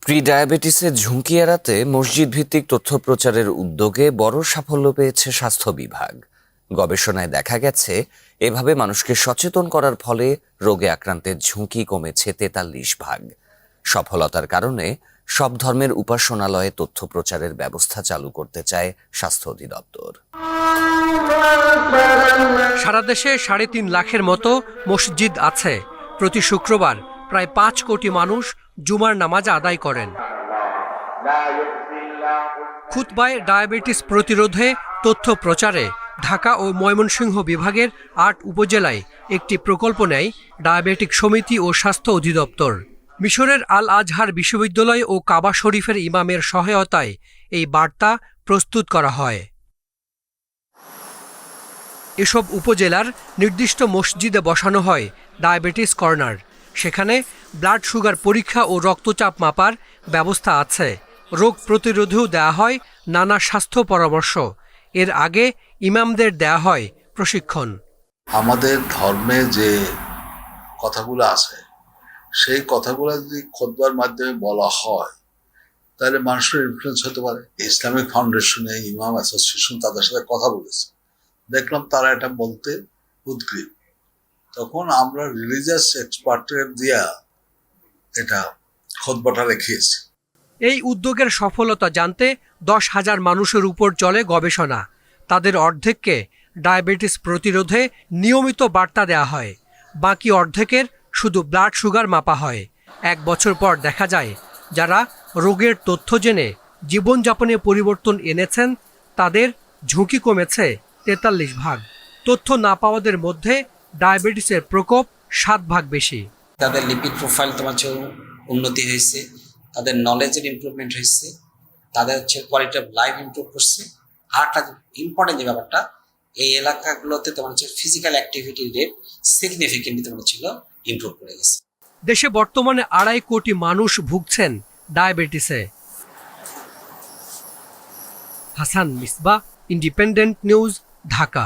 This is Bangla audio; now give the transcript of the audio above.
প্রি-ডায়াবেটিসের ঝুঁকি এড়াতে মসজিদ ভিত্তিক তথ্য প্রচারের উদ্যোগে বড় সাফল্য পেয়েছে স্বাস্থ্য বিভাগ। গবেষণায় দেখা গেছে এভাবে মানুষকে সচেতন করার ফলে রোগে আক্রান্তের ঝুঁকি কমেছে ৪৩ ভাগ। সফলতার কারণে সব ধর্মের উপাসনালয়ে তথ্য প্রচারের ব্যবস্থা চালু করতে চায় স্বাস্থ্য অধিদপ্তর। সারা দেশে ৩.৫ লাখের মতো মসজিদ আছে। প্রতি শুক্রবার প্রায় ৫ কোটি মানুষ জুমার নামাজ আদায় করেন। খুতবায় ডায়াবেটিস প্রতিরোধে তথ্য প্রচারে ঢাকা ও ময়মনসিংহ বিভাগের ৮ উপজেলায় একটি প্রকল্প নেয় ডায়াবেটিক সমিতি ও স্বাস্থ্য অধিদপ্তর। মিশরের আল আজহার বিশ্ববিদ্যালয় ও কাবা শরীফের ইমামের সহায়তায় এই বার্তা প্রস্তুত করা হয়। এসব উপজেলার নির্দিষ্ট মসজিদে বসানো হয় ডায়াবেটিস কর্নার। সেখানে ব্লাড সুগার পরীক্ষা ও রক্তচাপ মাপার ব্যবস্থা আছে। রোগ প্রতিরোধেও দেয়া হয় নানা স্বাস্থ্য পরামর্শ। এর আগে ইমামদের দেয়া হয় প্রশিক্ষণ। আমাদের ধর্মে যে কথাগুলো আছে সেই কথাগুলো যদি খুতবার মাধ্যমে বলা হয় তাহলে মানুষের ইনফ্লুয়েন্স হতে পারে। ইসলামিক ফাউন্ডেশনে ইমাম অ্যাসোসিয়েশন তাদের সাথে কথা বলেছে, দেখলাম তারা এটা বলতে উদ্গ্রীব। তখন আমরা রিলিজিয়াস এক্সপার্টের দিয়া এটা খুতবাটা রেখেছি। এই উদ্যোগের সফলতা জানতে ১০,০০০ মানুষের উপর চলে গবেষণা। তাদের অর্ধেককে ডায়াবেটিস প্রতিরোধে নিয়মিত বার্তা দেওয়া হয়, বাকি অর্ধেকের শুধু ব্লাড সুগার মাপা হয়। ১ বছর পর দেখা যায় যারা রোগের তথ্য জেনে জীবনযাপনে পরিবর্তন এনেছেন তাদের ঝুঁকি কমেছে ৪৩ ভাগ। তথ্য না পাওয়াদের মধ্যে ডায়াবেটিসের প্রকোপ ৭ ভাগ বেশি। তাদের লিপিড প্রোফাইল উন্নতি হয়েছে, তাদের নলেজের ইমপ্রুভমেন্ট হয়েছে, তাদের কোয়ালিটি অফ লাইফ ইমপ্রুভ করছে। আরেকটা ইম্পর্টেন্ট যে ব্যাপারটা, এই এলাকাগুলোতে physical activity rate significantly improve করে গেছে। দেশে বর্তমানে ২.৫ কোটি মানুষ ভুগছেন ডায়াবেটিসে। Hasan Misbah, Independent News, Dhaka.